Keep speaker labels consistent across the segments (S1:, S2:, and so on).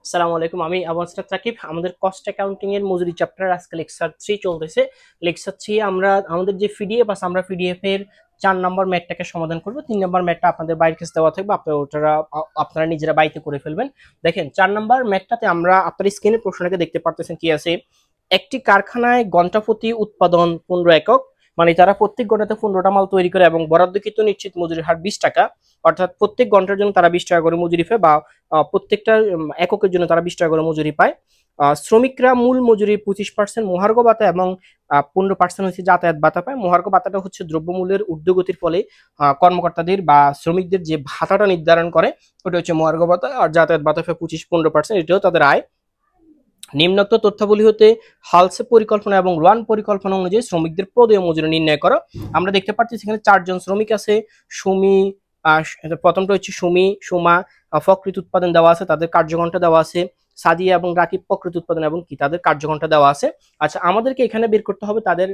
S1: আসসালামু আলাইকুম, আমি আবু আসরাত রাকিব। আমাদের কস্ট অ্যাকাউন্টিং এর মজুরি চ্যাপ্টার আজকে লেকচার 3 চলতেছে। লেকচার 3 আমরা আমাদের যে পিডিএফ আছে, আমরা পিডিএফ এর 4 নম্বর ম্যাথটাকে সমাধান করব। 3 নম্বর ম্যাথটা আপনাদের বাইরের কাছে দেওয়া থাকবে, আপনারা নিজেরা বাড়িতে করে ফেলবেন। দেখেন 4 নম্বর ম্যাথটাতে আমরা আপনার স্ক্রিনে প্রশ্নটাকে দেখতে পারতেছেন কি আছে। একটি কারখানায় ঘন্টা প্রতি উৎপাদন 15 একক, মানে তারা প্রত্যেক ঘন্টাতে 15টা মাল তৈরি করে এবং বরাদ্দকৃত নিশ্চিত মজুরির হার 20 টাকা। অর্থাৎ প্রত্যেক ঘন্টার জন্য তারা 20 টাকা করে মজুরি পায়, বা প্রত্যেকটা এককের জন্য তারা 20 টাকা করে মজুরি পায়। শ্রমিকরা মূল মজুরির 25% মহার্ঘ ভাতা এবং 15% হচ্ছে যাতায়াত ভাতা পায়। মহার্ঘ ভাতাটা হচ্ছে দ্রব্যমূল্যের ঊর্ধ্বগতির ফলে কর্মকর্তাদের বা শ্রমিকদের যে ভাতাটা নির্ধারণ করে ওটা হচ্ছে মহার্ঘ ভাতা, আর যাতায়াত ভাতা পায় 25-15%, এটাও তাদের আয়। নিম্নোক্ত তথ্যাবলী হতে হালসে পরিকল্পনা এবং রোয়ান পরিকল্পনা অনুযায়ী শ্রমিকদের প্রদেয় মজুরি নির্ণয় করো। আমরা দেখতে পাচ্ছি এখানে 4 জন শ্রমিক আছে। সুমি, প্রথমটা হচ্ছে সুমি, সুমা প্রকৃত উৎপাদন দেওয়া আছে, তাদের কার্যঘণ্টা দেওয়া আছে। সাদিয়া এবং রাকিব প্রকৃত উৎপাদন এবং কি তাদের কার্যঘণ্টা দেওয়া আছে। আচ্ছা, আমাদেরকে এখানে বের করতে হবে তাদের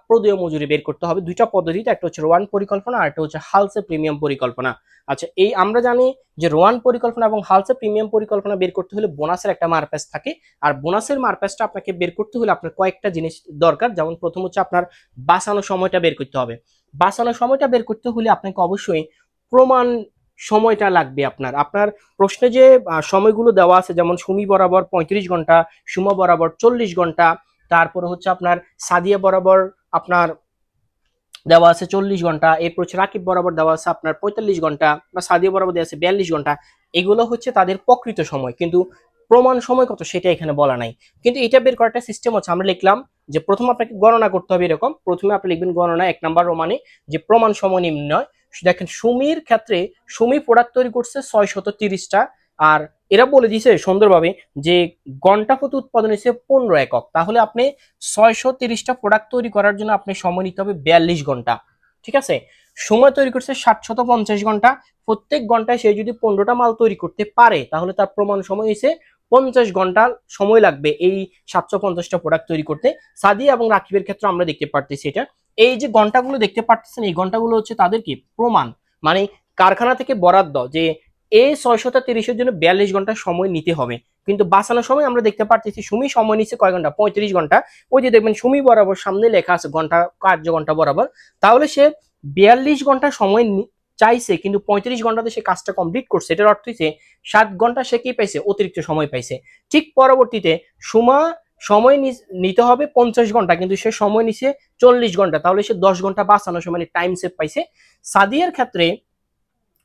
S1: প্রদেয় মজুরি বের করতে হবে দুইটা পদ্ধতিতে, একটা হচ্ছে রোয়ান পরিকল্পনা আর একটা হচ্ছে হালসে প্রিমিয়াম পরিকল্পনা। আচ্ছা, এই আমরা জানি যে রোয়ান পরিকল্পনা এবং হালসে প্রিমিয়াম পরিকল্পনা বের করতে হলে বোনাসের একটা মারপ্যাচ থাকে, আর বোনাসের মারপ্যাচটা আপনাকে বের করতে হলে আপনার কয়েকটা জিনিস দরকার। যেমন প্রথম হচ্ছে আপনার বাঁচানো সময়টা বের করতে হবে। বাঁচানো সময়টা বের করতে হলে আপনাকে অবশ্যই প্রমাণ সময়টা লাগবে। আপনার আপনার প্রশ্নে যে সময়গুলো দেওয়া আছে, যেমন সুমি বরাবর 35 ঘন্টা, সুমা বরাবর 40 ঘন্টা, তারপরে হচ্ছে আপনার সাদিয়া বরাবর আপনার দেওয়া আছে 40 ঘন্টা, এরপর হচ্ছে রাকিব বরাবর দেওয়া আছে আপনার 45 ঘন্টা, বা সাদিয়া বরাবর দেওয়া আছে 42 ঘন্টা। এগুলো হচ্ছে তাদের প্রকৃত সময়, কিন্তু প্রমাণ সময় কত সেটা এখানে বলা নাই। কিন্তু এটা বের করার একটা সিস্টেম হচ্ছে, আমরা লিখলাম যে প্রথম আপনাকে গণনা করতে হবে। এরকম প্রথমে আপনি লিখবেন গণনা 1 নাম্বার রোমানে যে প্রমাণ সময় নির্ণয়। দেখেন সুমির ক্ষেত্রে সুমি প্রোডাক্ট তৈরি করছে 630টা, আর এরা বলে দিয়েছে সুন্দরভাবে যে ঘন্টা প্রতি উৎপাদন হচ্ছে 15 একক। তাহলে আপনি 630টা প্রোডাক্ট তৈরি করার জন্য আপনি সময় নিতে হবে 42 ঘন্টা। ঠিক আছে, সময় তৈরি করছে 750 ঘন্টা। প্রত্যেক ঘন্টায় সে যদি 15টা মাল তৈরি করতে পারে তাহলে তার প্রমাণ সময় হয়েছে 50 ঘন্টা সময় লাগবে এই 750টা প্রোডাক্ট তৈরি করতে। সাদিয়া এবং রাকিবের ক্ষেত্রে আমরা দেখতে পারতেছি এটা। এই যে ঘন্টাগুলো দেখতে পারতেছেন, এই ঘন্টাগুলো হচ্ছে তাদের কি প্রমাণ, মানে কারখানা থেকে বরাদ্দ যে এই 630-এর জন্য 42 ঘন্টা সময় নিতে হবে। কিন্তু বাঁচানোর সময় আমরা দেখতে পারতেছি সুমি সময় নিচ্ছে কয় ঘন্টা, 35 ঘন্টা। ওই যে দেখবেন সুমি বরাবর সামনে লেখা আছে ঘন্টা, কার্য ঘন্টা বরাবর। তাহলে সে 42 ঘন্টা সময় চাইছে, কিন্তু 35 ঘন্টাতে সে কাজটা কমপ্লিট করছে। এটার অর্থ হচ্ছে 7 ঘন্টা সে কি পাইছে, অতিরিক্ত সময় পাইছে। ঠিক পরবর্তীতে সুমা সময় নিতে হবে 50 ঘন্টা, কিন্তু সে সময় নিছে 40 ঘন্টা, তাহলে সে 10 ঘন্টা বাঁচানোর সময় টাইম সেভ পাইছে। সাদিয়ার ক্ষেত্রে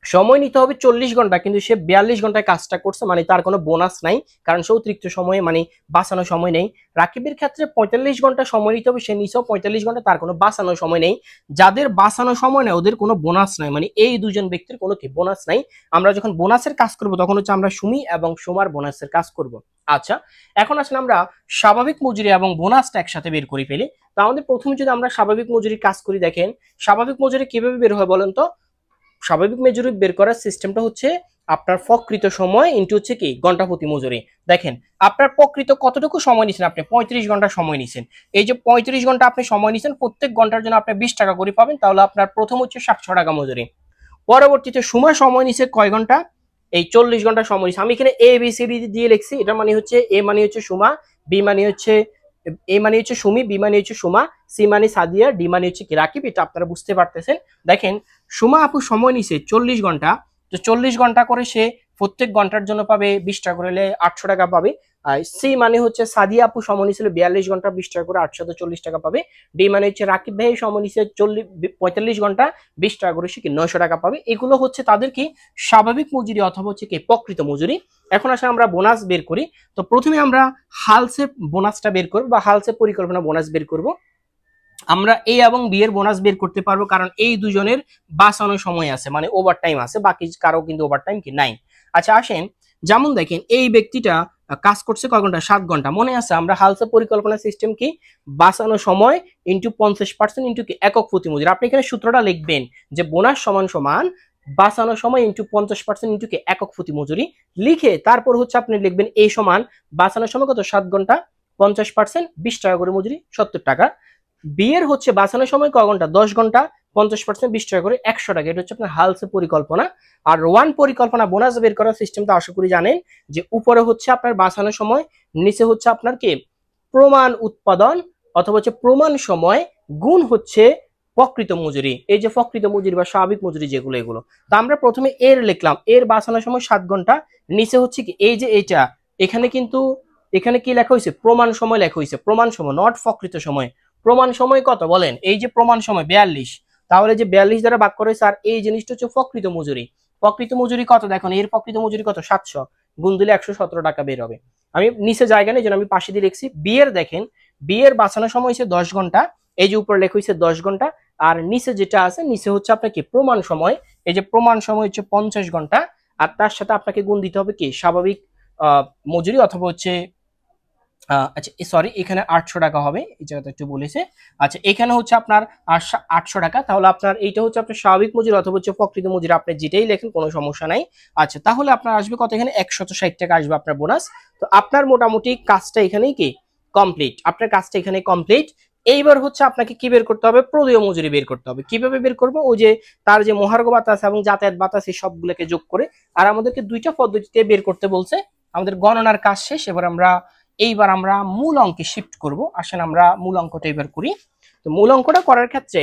S1: সময় নিতে হবে 40 ঘন্টা, কিন্তু সে 42 ঘন্টায় কাজটা করছে, মানে তার কোনো বোনাস নাই, কারণ সে অতিরিক্ত সময়ে মানে বাঁচানোর সময় নেই। রাকিবের ক্ষেত্রে 45 ঘন্টা সময় নিতে হবে, সে নিছেও 45 ঘন্টা, তার কোনো বাঁচানোর সময় নেই। যাদের বাঁচানোর সময় নেই ওদের কোনো বোনাস নাই, মানে এই দুজন ব্যক্তির কোনো কি বোনাস নাই। আমরা যখন বোনাসের কাজ করব তখন হচ্ছে আমরা সুমি এবং সুমার বোনাসের কাজ করব। আচ্ছা, এখন আসলে আমরা স্বাভাবিক মজুরি এবং বোনাসটা একসাথে বের করে ফেলি। তো আমাদের প্রথমে যদি আমরা স্বাভাবিক মজুরির কাজ করি, দেখেন স্বাভাবিক মজুরি কিভাবে বের হয় বলেন তো। স্বাভাবিক মজুরি বের করার সিস্টেমটা হচ্ছে আপনার প্রকৃত সময় ইনটু হচ্ছে কি ঘন্টা প্রতি মজুরি। দেখেন আপনার প্রকৃত কতটুকু সময় নিছেন, আপনি 35 ঘন্টা সময় নিছেন। এই যে 35 ঘন্টা আপনি সময় নিছেন, প্রত্যেক ঘন্টার জন্য আপনি 20 টাকা করে পাবেন, তাহলে আপনার প্রথম হচ্ছে 700 টাকা মজুরি। পরবর্তীতে সময় নিছে কয় ঘন্টা, এই 40 ঘন্টা সময় নিছে। আমি এখানে এ বি সি ডি দিয়ে লিখছি। এটা মানে হচ্ছে এ মানে হচ্ছে সুমা, বি মানে হচ্ছে এ মানে হচ্ছে সুমি, বি মানে হচ্ছে সুমা, সি মানে সাদিয়া, ডি মানে হচ্ছে কি রাকিব। এটা আপনারা বুঝতে পারতেছেন। দেখেন সুমা আপু সময় নিছে 40 ঘন্টা, তো 40 ঘন্টা করে সে প্রত্যেক ঘন্টার জন্য পাবে 20 টাকা করে, 800 টাকা পাবে। সি মানে হচ্ছে সাদিয়া আপু সময় নিছিল 42 ঘন্টা, 20 টাকা করে 840 টাকা পাবে। ডি মানে হচ্ছে রাকিব ভাই সময় নিছে 45 ঘন্টা, 20 টাকা করে সে কি 900 টাকা পাবে। এগুলো হচ্ছে তাদের কি স্বাভাবিক মজুরি অথবা হচ্ছে কি প্রকৃত মজুরি। এখন আসলে আমরা বোনাস বের করি। তো প্রথমে আমরা হালসে বোনাসটা বের করব, বা হালসে পরিকল্পনা বোনাস বের করব। আমরা এ এবং বি এর বোনাস বের করতে পারবো, কারণ এই দুজনের বাঁচানোর সময় আছে, মানে ওভার টাইম আছে, বাকি কারো কিন্তু ওভার টাইম কি নাই। আচ্ছা আসেন, যেমন দেখেন এই ব্যক্তিটা কাজ করছে কয় ঘন্টা, 7 ঘন্টা। মনে আছে আমরা হালসা পরিকল্পনা সিস্টেম কি, বাঁচানো সময় ইন্টু 50% ইন্টু কি একক প্রতি মজুরি। আপনি এখানে সূত্রটা লিখবেন যে বোনাস সমান সমান বাঁচানো সময় ইন্টু 50% ইন্টু কি একক প্রতি মজুরি। লিখে তারপর হচ্ছে আপনি লিখবেন এই সমান বাঁচানোর সময় কত, 7 ঘন্টা, 50% 20 টাকা করে মজুরি, 70 টাকা। বি এর হচ্ছে বাঁচানোর সময় কয় ঘন্টা, 10 ঘন্টা, 50% 20 টাকা করে 100 টাকা। এটা হচ্ছে আপনার হালসে পরিকল্পনা। আর রোয়ান পরিকল্পনা বোনাস বের করার সিস্টেমটা আশা করি জানেন, যে উপরে হচ্ছে আপনার বাঁচানোর সময়, নিচে হচ্ছে আপনার কি প্রমাণ উৎপাদন অথবা হচ্ছে প্রমাণ সময় গুণ হচ্ছে প্রকৃত মজুরি। এই যে প্রকৃত মজুরি বা স্বাভাবিক মজুরি যেগুলো, এগুলো তো আমরা প্রথমে এর লিখলাম, এর বাঁচানোর সময় 7 ঘন্টা, নিচে হচ্ছে কি এই যে এইটা, এখানে কিন্তু এখানে কি লেখা হয়েছে, প্রমাণ সময় লেখা হয়েছে, প্রমাণ সময় নট প্রকৃত সময়। প্রমাণ সময় কত বলেন, এই যে প্রমাণ সময় 42, তাহলে যে 42 দ্বারা ভাগ করে স্যার এই জিনিসটা হচ্ছে প্রকৃত মজুরি। প্রকৃত মজুরি কত দেখুন, এর প্রকৃত মজুরি কত 700, গুণ দিলে 117 টাকা বের হবে। আমি নিচে জায়গা নেই যেন আমি পাশে দিয়ে লিখছি। বিয়ের দেখেন, বিয়ের বাঁচানোর সময় হচ্ছে 10 ঘন্টা, এই যে উপরে লেখা হয়েছে 10 ঘন্টা, আর নিচে যেটা আছে নিচে হচ্ছে আপনার কি প্রমাণ সময়, এই যে প্রমাণ সময় হচ্ছে 50 ঘন্টা, আর তার সাথে আপনাকে গুণ দিতে হবে কি স্বাভাবিক মজুরি অথবা হচ্ছে আচ্ছা সরি এখানে 800 টাকা হবে, এই জায়গাটা একটু বলেছে। আচ্ছা এখানে হচ্ছে আপনার 800 টাকা, তাহলে আপনার এইটা হচ্ছে আপনার স্বাভাবিক মজুরি অথবা হচ্ছে প্রকৃত মজুরি, আপনি যেটাই লেখেন কোনো সমস্যা নাই। আচ্ছা তাহলে আপনার আসবে কত, এখানে 160 টাকা আসবে আপনার বোনাস। তো আপনার মোটামুটি কাজটা এখানেই কি কমপ্লিট, আপনার কাজটা এখানে কমপ্লিট। এইবার হচ্ছে আপনাকে কি বের করতে হবে, প্রদেয় মজুরি বের করতে হবে। কিভাবে বের করবো, ওই যে তার যে মহার্ঘ ভাতা আছে এবং যাতায়াত ভাতা আছে সবগুলোকে যোগ করে, আর আমাদেরকে দুইটা পদ্ধতিতে বের করতে বলছে। আমাদের গণনার কাজ শেষ, এইবার আমরা মূল অঙ্কে শিফট করব। আসেন আমরা মূল অঙ্কটা এবার করি। তো মূল অঙ্কটা করার ক্ষেত্রে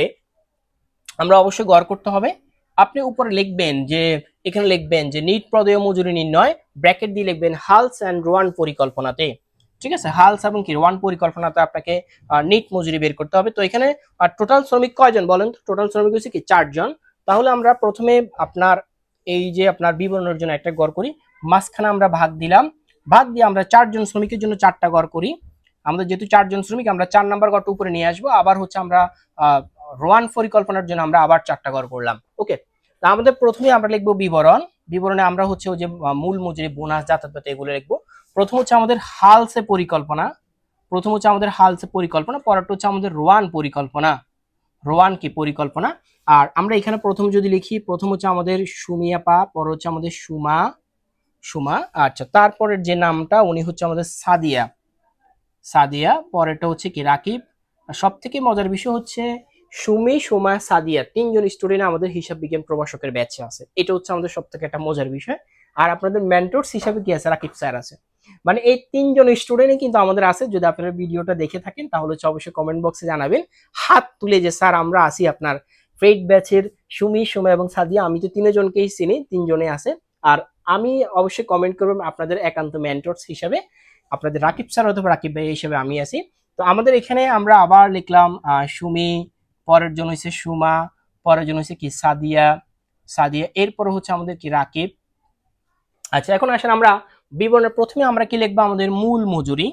S1: আমরা অবশ্যই গড় করতে হবে। আপনি উপরে লিখবেন যে, এখানে লিখবেন যে নিট প্রদেয় মজুরি নির্ণয়, ব্র্যাকেট দিয়ে লিখবেন হালস এন্ড রোয়ান পরিকল্পনাতে। ঠিক আছে, হালস এবং কি রোয়ান পরিকল্পনাতে আপনাকে নিট মজুরি বের করতে হবে। তো এখানে টোটাল শ্রমিক কয়জন বলেন তো, টোটাল শ্রমিক হচ্ছে কি 4 জন। তাহলে আমরা প্রথমে আপনার এই যে আপনার বিবরণের জন্য একটা গড় করি, মাঝখানে আমরা ভাগ দিলাম, ভাগ দিয়ে আমরা 4 জন শ্রমিকের জন্য 4টা গড় করি। আমাদের যেহেতু 4 জন শ্রমিক, আমরা 4 নাম্বার গড়টা উপরে নিয়ে আসবো। আবার হচ্ছে আমরা রোয়ান পরিকল্পনার জন্য আমরা আবার 4টা গড় করলাম। ওকে, তা আমাদের প্রথমে আমরা লিখবো বিবরণ। বিবরণে আমরা হচ্ছে ওই যে মূল মজুরি, বোনাস, যাতায়াত এগুলো লিখবো। প্রথম হচ্ছে আমাদের হালসে পরিকল্পনা, প্রথম হচ্ছে আমাদের হালসে পরিকল্পনা, পরেরটা হচ্ছে আমাদের রোয়ান পরিকল্পনা, রোয়ান কি পরিকল্পনা। আর আমরা এখানে প্রথম যদি লিখি, প্রথম হচ্ছে আমাদের সুমিয়াপা, পর হচ্ছে আমাদের সুমা, সুমা। আচ্ছা তারপরের যে নামটা উনি হচ্ছে আমাদের সাদিয়া, সাদিয়া। পরেরটা হচ্ছে কি রাকিব। সব থেকে মজার বিষয় হচ্ছে সুমি, সুমা, সাদিয়া 3 জন স্টুডেন্ট আমাদের হিসাব বিজ্ঞান প্রভাষকের ব্যাচে আছে। এটা হচ্ছে আমাদের সব থেকে একটা মজার বিষয়। আর আপনাদের মেন্টরস হিসাবে কি আছে, রাকিব স্যার আছে। মানে এই 3 জন স্টুডেন্টই কিন্তু আমাদের আছে। যদি আপনারা ভিডিওটা দেখে থাকেন তাহলে হচ্ছে অবশ্যই কমেন্ট বক্সে জানাবেন হাত তুলে যে স্যার আমরা আছি আপনার ফ্রেড ব্যাচের সুমি, সুমা এবং সাদিয়া। আমি তো 3 জনকেই চিনি, 3 জনে আছে। আর আমি অবশ্যই কমেন্ট করবেন আপনাদের একান্ত মেন্টরস হিসাবে, আপনাদের রাকিব স্যার অথবা রাকিব ভাই হিসেবে আমি আছি। তো আমাদের এখানে আমরা আবার লিখলাম সুমি, পরের জন হচ্ছে সুমা, পরের জন হচ্ছে কি সাদিয়া, সাদিয়া, এরপরে হচ্ছে আমাদের কি রাকিব। আচ্ছা এখন আসেন আমরা বিবরণের প্রথমে আমরা কি লিখবো, আমাদের মূল মজুরি,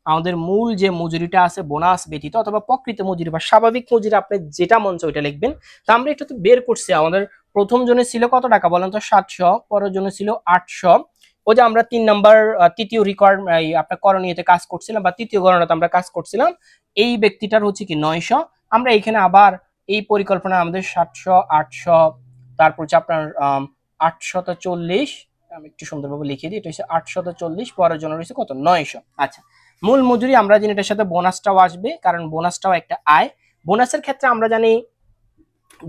S1: আমাদের মূল যে মজুরিটা আছে বোনাস ব্যতীত অথবা প্রকৃত মজুরি বা স্বাভাবিক মজুরি, আপনি যেটা মন চায় ওইটা লিখবেন। তো আমরা এটা তো বের করছি, আমাদের প্রথম জনের ছিল কত টাকা বলেন তো 700, পরের জন্য ছিল 800। ওই যে আমরা 3 নাম্বার তৃতীয় রেকর্ড আপনার করণীয়তে কাজ করছিলাম বা তৃতীয় গণনাতে আমরা কাজ করছিলাম, এই ব্যক্তিটার হচ্ছে কি 900। আমরা এখানে আবার এই পরিকল্পনা আমাদের 700, 800, তারপর হচ্ছে আপনার 840, আমি একটু সুন্দরভাবে লিখে দিই, এটা হচ্ছে 840, পরের জন্য রয়েছে কত 900। আচ্ছা মূল মজুরি আমরা জানি এটার সাথে বোনাসটাও আসবে, কারণ বোনাসটাও একটা আয়। বোনাসের ক্ষেত্রে আমরা জানি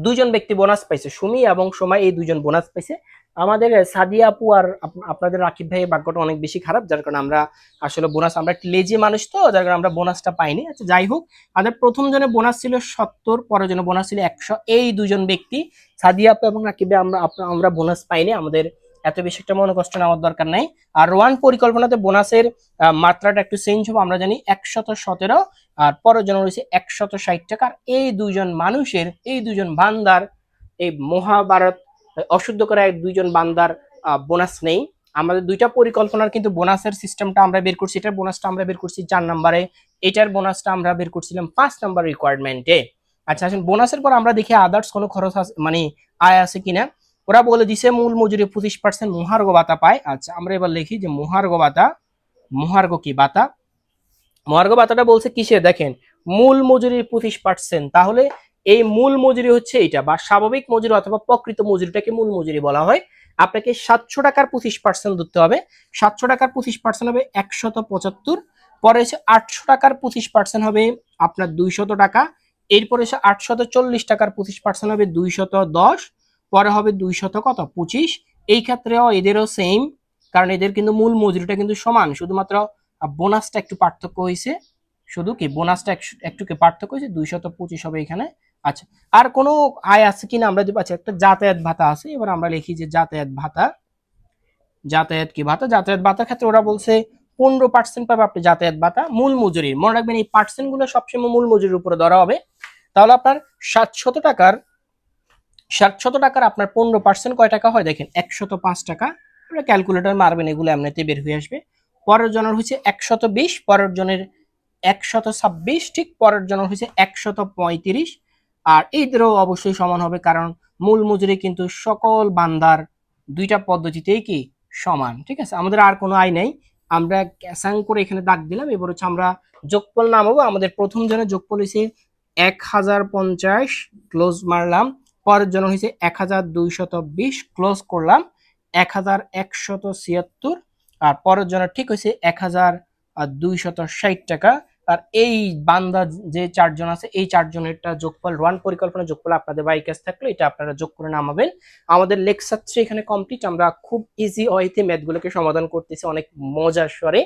S1: 2 জন ব্যক্তি বোনাস পাইছে, সুমি এবং সোমা, এই 2 জন বোনাস পাইছে। আমাদের সাদিয়া আপু আর আপনাদের রাকিব ভাইয়ের ভাগ্যটা অনেক বেশি খারাপ, যার কারণে আমরা আসলে বোনাস, আমরা লেজি মানুষ তো, যার কারণে আমরা বোনাসটা পাইনি। আচ্ছা যাই হোক, আমাদের প্রথম জনের বোনাস ছিল 70, পরের জনের বোনাস ছিল 100। এই 2 জন ব্যক্তি সাদিয়া আপু এবং রাকিব ভাই আমরা বোনাস পাইনি। আমাদের এত বেশি একটা মনে কষ্ট নেওয়ার দরকার নাই। আর রোয়ান পরিকল্পনাতে বোনাসের মাত্রাটা একটু চেঞ্জ হবে, আমরা জানি 117, আর পরের জন্য রয়েছে 160 টাকা। এই 2 জন মানুষের, এই 2 জন বান্দার, এই মহাভারত অশুদ্ধ করা 2 জন বান্দার বোনাস নেই। আমাদের 2টা পরিকল্পনার কিন্তু বোনাসের সিস্টেমটা আমরা বের করছি, এটার বোনাসটা আমরা বের করছি 4 নম্বরে, এটার বোনাসটা আমরা বের করছিলাম 5 নম্বর রিকোয়ারমেন্টে। আচ্ছা আসেন বোনাসের পর আমরা দেখি আদার্স কোনো খরচ আছে, মানে আয় আছে কিনা। ওরা বলে দিছে মূল মজুরি 25% মহার্ঘ ভাতা পায়। আচ্ছা আমরা এবার লিখি যে মহার্ঘ ভাতা, মহার্ঘ কি ভাতা, মহার্ঘ ভাতাটা বলছে কিসে দেখেন, মূল মজুরির 25%। তাহলে এই মূল মজুরি হচ্ছে এটা, বা স্বাভাবিক মজুরি অথবা প্রকৃত মজুরিটাকে মূল মজুরি বলা হয়। আপনাকে 700 টাকার 25% ধরতে হবে। 700 টাকার 25% হবে 175, পরে হচ্ছে 800 টাকার 25% হবে আপনার 200 টাকা। এরপরে এসে 840 টাকার 25% হবে 210, পরে হবে 200 কত 25। এই ক্ষেত্রেও এদেরও সেম, কারণ এদের কিন্তু মূল মজুরিটা কিন্তু সমান, শুধুমাত্র বোনাসটা একটু পার্থক্য হয়েছে, শুধু কি বোনাসটা একটু কি পার্থক্য হয়েছে, 225 হবে এখানে। আচ্ছা, আর কোনো আয় আছে কিনা আমরা যে পাচ্ছি, একটা যাতায়াত ভাতা আছে, এবার আমরা লিখি যে যাতায়াত ভাতা। যাতায়াত কি ভাতা, যাতায়াত ভাতার ক্ষেত্রে ওরা বলছে 15% পাবে আপনি যাতায়াত ভাতা মূল মজুরির। মনে রাখবেন এই পার্সেন্ট গুলো সবসময় মূল মজুরির উপরে ধরা হবে। তাহলে আপনার 700 টাকার আপনার 15% কয় টাকা হয় দেখেন, 105 টাকা। আপনারা ক্যালকুলেটর মারবেন, এগুলো এমনিতে বের হয়ে আসবে। পরের জনের হচ্ছে 120, পরের জনের 126, ঠিক পরের জনের হচ্ছে 135। আর এইদেরও অবশ্যই সমান হবে, কারণ মূল মজুরি কিন্তু সকল বান্দার দুইটা পদ্ধতিতেই কি সমান। ঠিক আছে, আমাদের আর কোনো আয় নেই, আমরা ক্যাসাং করে এখানে দাগ দিলাম। এবার হচ্ছে আমরা যোগফল নামাবো। আমাদের প্রথম জনের যোগফল হয়েছে 1050, ক্লোজ মারলাম। পরের জন হয়েছে 1220, ক্লোজ করলাম। 1176, আর পরের জনের ঠিক হয়েছে 1260 টাকা। আর এই বান্দা যে চারজন আছে, এই চারজনেরটা যোগফল রান পরিকল্পনা যোগফল আপনাদের বাড়ির কাছে থাকলে এটা আপনারা যোগ করে নামাবেন। আমাদের লেকচার 3 এখানে কমপ্লিট। আমরা খুব ইজি ওয়েতে ম্যাথগুলোকে সমাধান করতেছি, অনেক মজার স্বরে।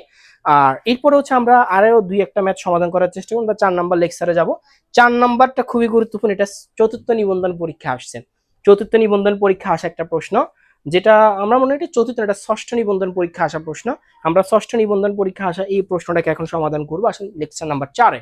S1: আর এরপরে হচ্ছে আমরা আরো দুই একটা ম্যাথ সমাধান করার চেষ্টা করব। 4 নাম্বার লেকচারে যাব। 4 নাম্বারটা খুবই গুরুত্বপূর্ণ, এটা চতুর্থ নিবন্ধন পরীক্ষা আসছে। চতুর্থ নিবন্ধন পরীক্ষা আসা একটা প্রশ্ন, যেটা আমরা মনে হয় এটা চতুর্থ, এটা ষষ্ঠ নিবন্ধন পরীক্ষা আসা প্রশ্ন। আমরা ষষ্ঠ নিবন্ধন পরীক্ষা আসা এই প্রশ্নটাকে এখন সমাধান করবো। আসলে লেকচার নাম্বার 4-এ